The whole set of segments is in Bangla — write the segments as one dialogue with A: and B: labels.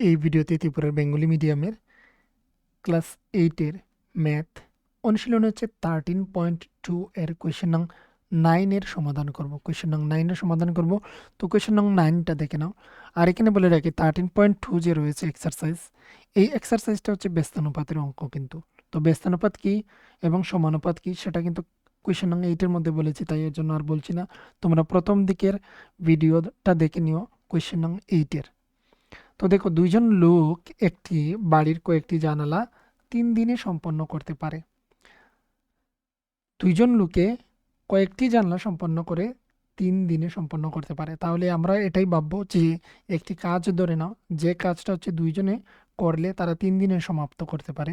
A: এই ভিডিওতে ত্রিপুরার বেঙ্গলি মিডিয়ামের ক্লাস 8-এর ম্যাথ অনুশীলন হচ্ছে 13.2 এর কোয়েশ্চেন নং 9 এর সমাধান করব। কোয়েশ্চেন নং 9 এর সমাধান করব। তো কোয়েশ্চেন নং 9টা দেখে নাও। আর এখানে বলে রাখি 13.2 যে রয়েছে এক্সারসাইজ, এই এক্সারসাইজটা হচ্ছে ব্যস্তানুপাতের অঙ্ক কিন্তু। তো ব্যস্তানুপাত কি এবং সমানুপাত কি সেটা কিন্তু কোয়েশ্চেন নং 8 এর মধ্যে বলেছি, তাই এর জন্য আর বলছি না। তোমরা প্রথম দিকের ভিডিওটা দেখে নিও কোয়েশ্চেন নং 8 এর। তো দেখো, দুইজন লোক একটি বাড়ির কয়েকটি জানালা 3 দিনে সম্পন্ন করতে পারে। দুইজন লোকে কয়েকটি জানালা সম্পন্ন করে 3 দিনে সম্পন্ন করতে পারে। তাহলে আমরা এটাই ভাববো যে একটি কাজ ধরে নাও, যে কাজটা হচ্ছে দুইজনে করলে তারা 3 দিনে সমাপ্ত করতে পারে।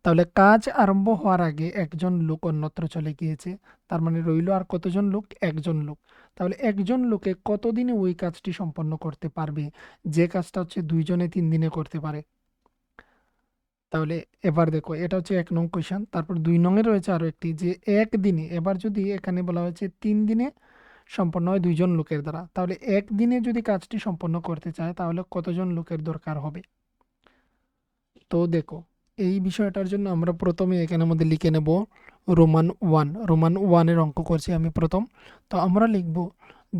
A: তাহলে কাজ আরম্ভ হওয়ার আগে একজন লোক অন্যত্র চলে গিয়েছে, তার মানে রইল আর কতজন লোক? একজন লোক। তাহলে একজন লোকে কতদিনে ওই কাজটি সম্পন্ন করতে পারবে, যে কাজটা হচ্ছে দুইজনে 3 দিনে করতে পারে? তাহলে এবার দেখো, এটা হচ্ছে 1 নং কোয়েশ্চেন। তারপর 2 নংয়ে রয়েছে আরো একটি, যে একদিনে, এবার যদি এখানে বলা হয়েছে 3 দিনে সম্পন্ন হয় দুইজন লোকের দ্বারা, তাহলে একদিনে যদি কাজটি সম্পন্ন করতে চায় তাহলে কতজন লোকের দরকার হবে? তো দেখো, এই বিষয়টার জন্য আমরা প্রথমে এখানের মধ্যে লিখে নেব রোমান ওয়ানের অঙ্ক করছি আমি প্রথম। তো আমরা লিখব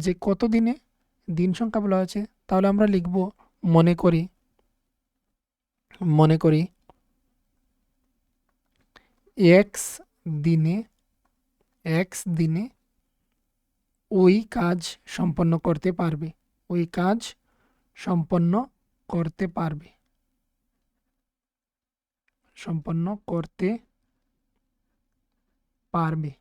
A: যে কত দিনে, দিন সংখ্যা বলা হয়েছে, তাহলে আমরা লিখব মনে করি এক্স দিনে এক্স দিনে ওই কাজ সম্পন্ন করতে পারবে, ওই কাজ সম্পন্ন করতে পারবে, সম্পন্ন করতে পারবে।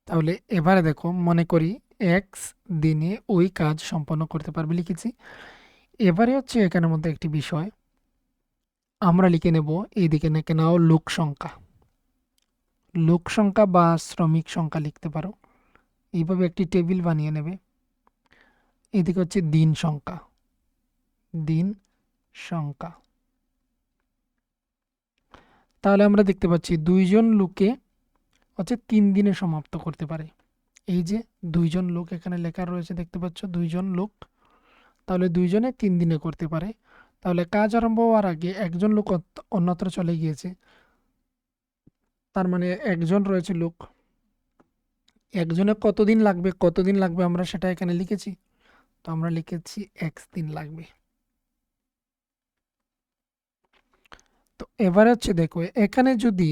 A: তাহলে এবারে দেখো, মনে করি এক্স দিনে ওই কাজ সম্পন্ন করতে পারবে লিখেছি। এবারে হচ্ছে এখানের মধ্যে একটি বিষয় আমরা লিখে নেব, এইদিকে নাকি নাও লোক সংখ্যা, লোক সংখ্যা বা শ্রমিক সংখ্যা লিখতে পারো। এইভাবে একটি টেবিল বানিয়ে নেবে। এদিকে হচ্ছে দিন সংখ্যা, দিন সংখ্যা। তাহলে আমরা দেখতে পাচ্ছি দুইজন লোকে হচ্ছে 3 দিনে সমাপ্ত করতে পারে। এই যে দুইজন লোক এখানে লেখা রয়েছে, দেখতে পাচ্ছ দুইজন লোক, তাহলে দুইজনে 3 দিনে করতে পারে। তাহলে কাজ আরম্ভ হওয়ার আগে একজন লোক অন্যত্র চলে গিয়েছে, তার মানে একজন রয়েছে লোক। একজনে কতদিন লাগবে আমরা সেটা এখানে লিখেছি। তো আমরা লিখেছি এক্স দিন লাগবে। তো এবারে হচ্ছে দেখো, এখানে যদি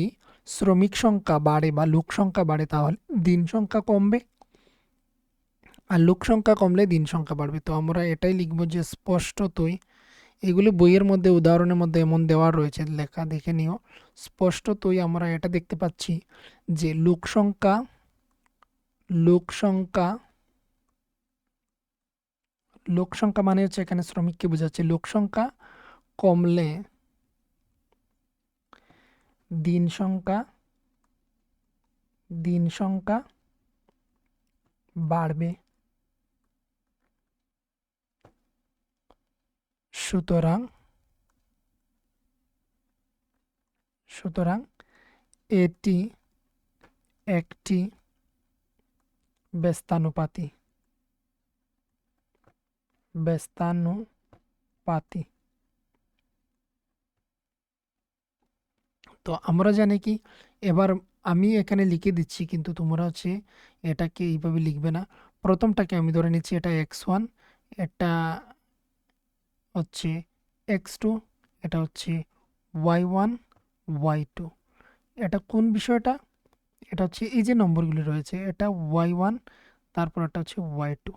A: শ্রমিক সংখ্যা বাড়ে বা লোক সংখ্যা বাড়ে তাহলে দিন সংখ্যা কমবে, আর লোক সংখ্যা কমলে দিন সংখ্যা বাড়বে। তো আমরা এটাই লিখবো যে স্পষ্টতই, এগুলি বইয়ের মধ্যে উদাহরণের মধ্যে এমন দেওয়া রয়েছে, লেখা দেখে নিও। স্পষ্টতই আমরা এটা দেখতে পাচ্ছি যে লোক সংখ্যা লোক সংখ্যা মানে হচ্ছে এখানে শ্রমিককে বোঝাচ্ছে। লোক সংখ্যা কমলে দিন সংখ্যা দিন সংখ্যা বাড়বে। সুতরাং সুতরাং এটি একটি ব্যস্তানুপাতি ব্যস্তানুপাতি। তো আমরা জানি কি, এবার আমি এখানে লিখে দিচ্ছি কিন্তু তোমরা হচ্ছে এটাকে এইভাবে লিখবে না। প্রথমটাকে আমি ধরে নিচ্ছি এটা x1, এটা হচ্ছে x2, এটা হচ্ছে y1, y2। এটা কোন বিষয়টা? এটা হচ্ছে এই যে নম্বরগুলি রয়েছে, এটা y1, তারপর এটা হচ্ছে y2।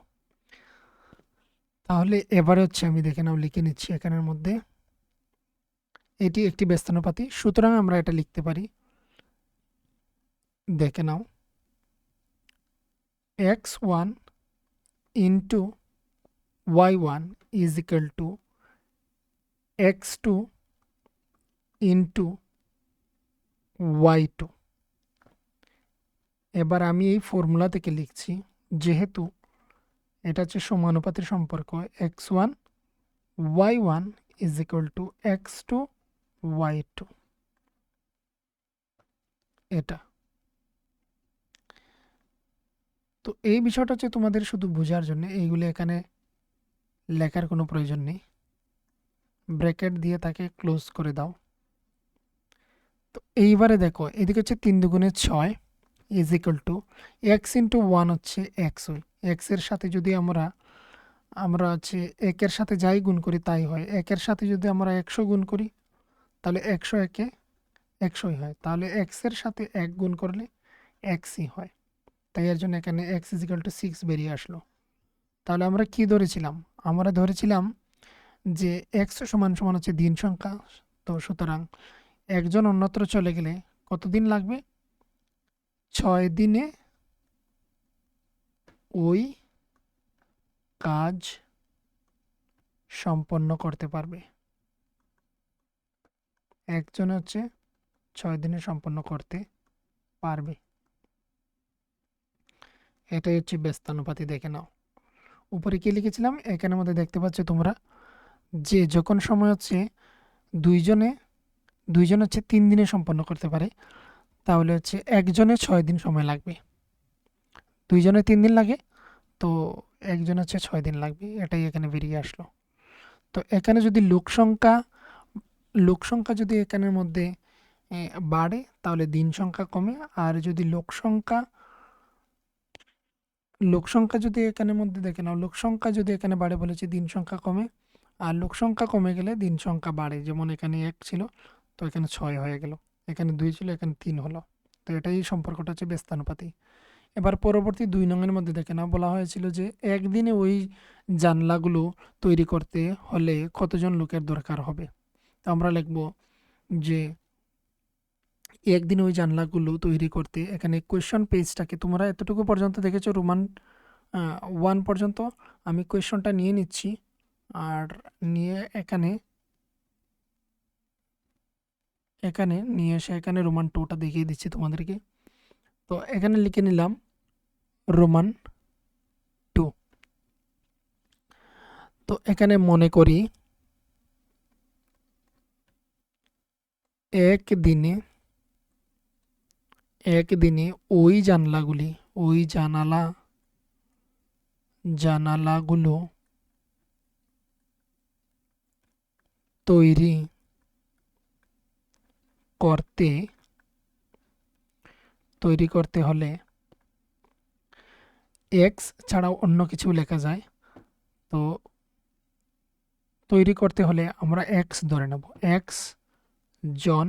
A: তাহলে এবারে হচ্ছে আমি দেখে নাও লিখে নিচ্ছি এখানের মধ্যে, এটি একটি ব্যস্তানুপাতি। সুতরাং আমরা এটা লিখতে পারি, দেখে নাও, x1 into y1 is equal to x2 into y2। এবার আমি এই ফর্মুলা থেকে লিখছি, যেহেতু এটা হচ্ছে সমানুপাতের সম্পর্ক, x1 y1 is equal to x2 y2। এটা তো এই বিষয়টা হচ্ছে তোমাদের শুধু বোঝার জন্য, এইগুলো এখানে লেখার কোনো প্রয়োজন নেই। ব্র্যাকেট দিয়ে তাকে ক্লোজ করে দাও। তো এইবারে দেখো, এদিকে হচ্ছে 3×6 is equal to x into 1 হচ্ছে এক্স হয়। এক্সের সাথে যদি আমরা আমরা হচ্ছে একের সাথে যাই গুণ করি তাই হয়। একের সাথে যদি আমরা 100 গুণ করি তাহলে 100 একে 100ই হয়। তাহলে এক্সের সাথে 1 গুণ করলে এক্সই হয়। তাই এর জন্য এখানে এক্স ইজ ইকুয়াল টু 6 বেরিয়ে আসলো। তাহলে আমরা কি ধরেছিলাম? আমরা ধরেছিলাম যে এক্স সমান সমান হচ্ছে দিন সংখ্যা। তো সুতরাং একজন অন্যত্র চলে গেলে কতদিন লাগবে? 6 দিনে ওই কাজ সম্পন্ন করতে পারবে। একজন হচ্ছে 6 দিনে সম্পন্ন করতে পারবে। এটাই হচ্ছে ব্যস্তানুপাতি। দেখে নাও উপরে কি লিখেছিলাম, এখানের মধ্যে দেখতে পাচ্ছ তোমরা যে যখন সময় হচ্ছে দুইজনে দুইজন হচ্ছে 3 দিনে সম্পন্ন করতে পারে, তাহলে হচ্ছে একজনে 6 দিন সময় লাগবে। দুইজনে 3 দিন লাগে, তো একজন হচ্ছে 6 দিন লাগবে। এটাই এখানে বেরিয়ে আসলো। তো এখানে যদি লোক সংখ্যা যদি এখানের মধ্যে বাড়ে তাহলে দিন সংখ্যা কমে, আর যদি লোক সংখ্যা যদি এখানের মধ্যে দেখে নাও, লোক সংখ্যা যদি এখানে বাড়ে বলেছে দিন সংখ্যা কমে, আর লোক সংখ্যা কমে গেলে দিন সংখ্যা বাড়ে। যেমন এখানে 1 ছিল, তো এখানে 6 হয়ে গেল। এখানে 2 ছিল, এখানে 3 হলো। তো এটাই সম্পর্কটা হচ্ছে ব্যস্তানুপাতি। এবার পরবর্তী 2 নংয়ের মধ্যে দেখে নাও, বলা হয়েছিল যে একদিনে ওই জানলাগুলো তৈরি করতে হলে কতজন লোকের দরকার হবে। তো আমরা লিখব যে একদিনে ওই জানলাগুলো তৈরি করতে, এখানে কোয়েশ্চন পেজটাকে তোমরা এতটুকু পর্যন্ত দেখেছো, রোমান 1 পর্যন্ত। আমি কোয়েশ্চনটা নিয়ে নিচ্ছি, আর নিয়ে এখানে এখানে নিয়ে এসে এখানে রোমান 2টা দেখিয়ে দিচ্ছি তোমাদেরকে। তো এখানে লিখে নিলাম রোমান 2। তো এখানে মনে করি একদিনে ওই জানালাগুলো তৈরি করতে হলে এক্স ছাড়াও অন্য কিছু লেখা যায়। তো তৈরি করতে হলে আমরা এক্স ধরে নেব। এক্স জন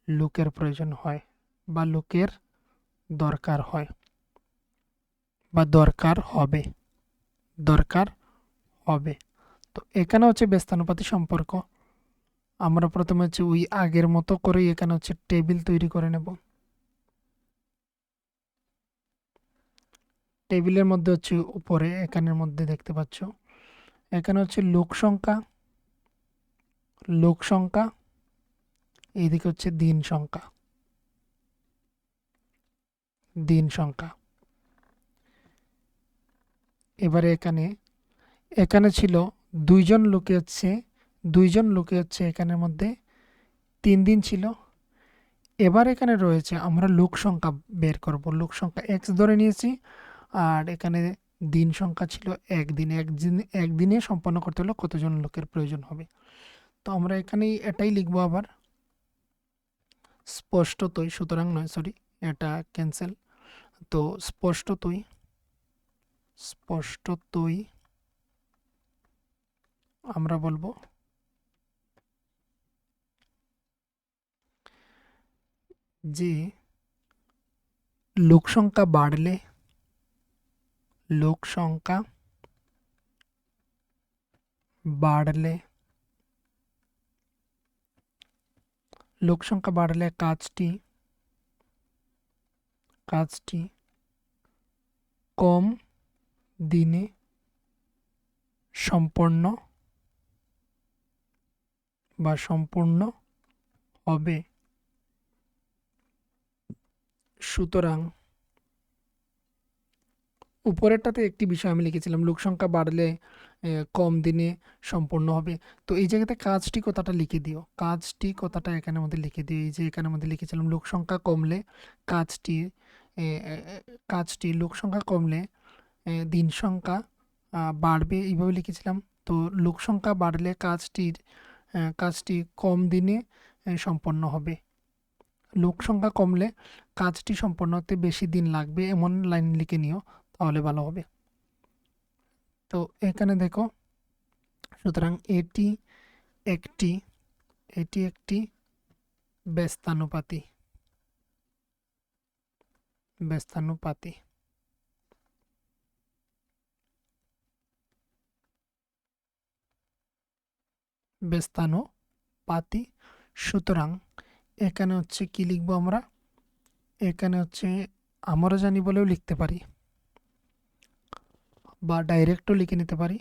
A: লোকের প্রয়োজন হয়, বা লোকের দরকার হয়, বা দরকার হবে। তো এখানে হচ্ছে ব্যস্তানুপাতি সম্পর্ক। আমরা প্রথমে হচ্ছে ওই আগের মতো করেই এখানে হচ্ছে টেবিল তৈরি করে নেব। টেবিলের মধ্যে হচ্ছে উপরে এখানের মধ্যে দেখতে পাচ্ছ, এখানে হচ্ছে লোক সংখ্যা, এইদিকে হচ্ছে দিন সংখ্যা। এবারে এখানে ছিল দুইজন লোকে হচ্ছে এখানের মধ্যে 3 দিন ছিল। এবার এখানে রয়েছে, আমরা লোক সংখ্যা বের করব। লোক সংখ্যা এক্স ধরে নিয়েছি, আর এখানে দিন সংখ্যা ছিল একদিনে সম্পন্ন করতে হলে কতজন লোকের প্রয়োজন হবে। তো আমরা এখানেই এটাই লিখবো আবার স্পষ্টতই, সুতরাং নয়, সরি, এটা ক্যান্সেল। তো স্পষ্টতই আমরা বলবো যে লোক সংখ্যা বাড়লে কাজটি কম দিনে সম্পন্ন হবে। সুতরাং উপরেরটাতে একটি বিষয় আমি লিখেছিলাম, লোক সংখ্যা বাড়লে কম দিনে সম্পন্ন হবে। তো এই জায়গাতে কাজটি কথাটা লিখে দিও, কাজটি কথাটা এখানের মধ্যে লিখে দিও। এই যে এখানের মধ্যে লিখেছিলাম লোক সংখ্যা কমলে কাজটি এ, এ, এ, কাজটি লোক সংখ্যা কমলে দিন সংখ্যা বাড়বে, এইভাবে লিখেছিলাম। তো লোক সংখ্যা বাড়লে কাজটি কম দিনে সম্পন্ন হবে। লোক সংখ্যা কমলে কাজটি সম্পন্ন হতে বেশি দিন লাগবে, এমন লাইন লিখে নিও, তাহলে ভালো হবে। তো এখানে দেখো, সুতরাং একটি এটি একটি ব্যস্তানুপাতি। সুতরাং এখানে হচ্ছে কি লিখবো আমরা, এখানে হচ্ছে আমরা জানি বলেও লিখতে পারি বা ডাইরেক্টও লিখে নিতে পারি।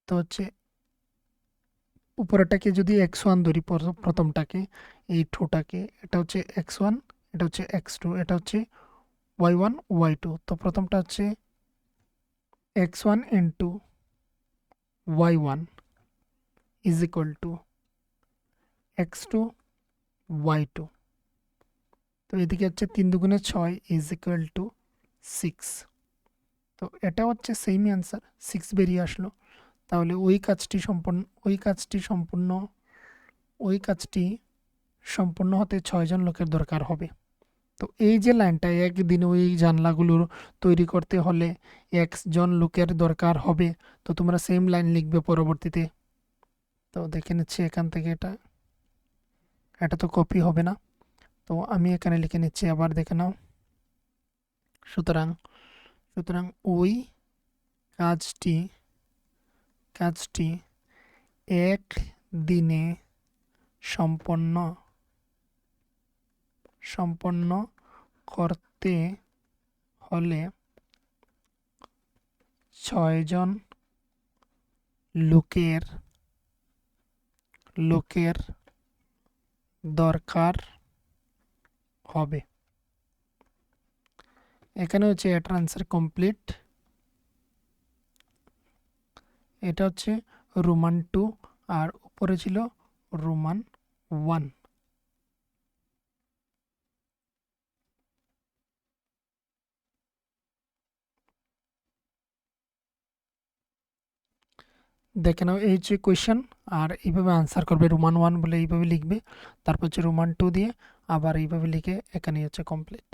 A: তো হচ্ছে উপরেরটাকে যদি x1 ধরি, প্রথমটাকে, এই ঠোঁটাকে, এটা হচ্ছে x1, এটা হচ্ছে x2, এটা হচ্ছে y1 y2। তো প্রথমটা হচ্ছে x1 into y1 is equal to x2 y2। তো এদিকে হচ্ছে 3 দুগুণে 6 ইজ ইকুয়াল টু 6। তো এটা হচ্ছে সেমই অ্যান্সার, 6 বেরিয়ে আসলো। তাহলে ওই কাজটি সম্পূর্ণ হতে 6 জন লোকের দরকার হবে। তো এই যে লাইনটা, একদিনে ওই জানলাগুলো তৈরি করতে হলে x জন লোকের দরকার হবে, তো তোমরা সেম লাইন লিখবে পরবর্তীতে। তো দেখে নিচ্ছি এখান থেকে, এটা তো কপি হবে না, তো আমি এখানে লিখে নিচ্ছি, আবার দেখে নাও। সুতরাং ওই কাজটি এক দিনে সম্পন্ন করতে হলে 6 জন লোকের দরকার হবে। এখানে হচ্ছে এটার আনসার কমপ্লিট। এটা হচ্ছে রোমান 2 আর উপরে ছিল রোমান 1। দেখে নাও, এই হচ্ছে কোয়েশ্চেন, আর এইভাবে আনসার করবে। রোমান 1 বলে এইভাবে লিখবে, তারপর হচ্ছে রোমান 2 দিয়ে আবার এইভাবে লিখে এখানে হচ্ছে কমপ্লিট।